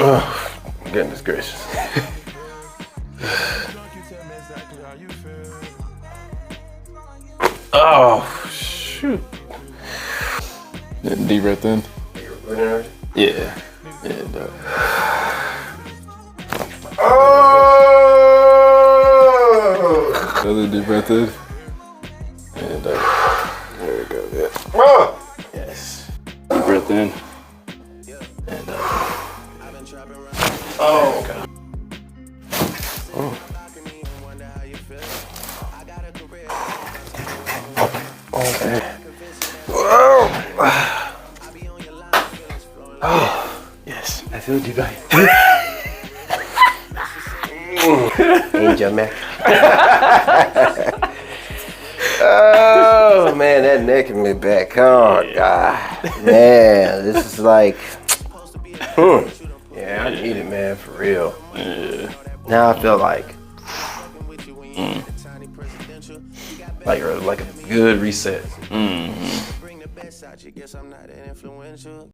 Oh, goodness gracious. Oh, shoot. Deep breath in. Yeah. And, Another deep breath in. and there we go. Yeah. Oh! Yes. Deep breath in. And oh, God. Okay. Whoa. Oh, yes. I feel you guys. Angel man. Oh man, that neck in me back. Oh God, man, this is like, yeah, I need it, man, for real. Yeah. Now I feel like a good reset. Mm-hmm.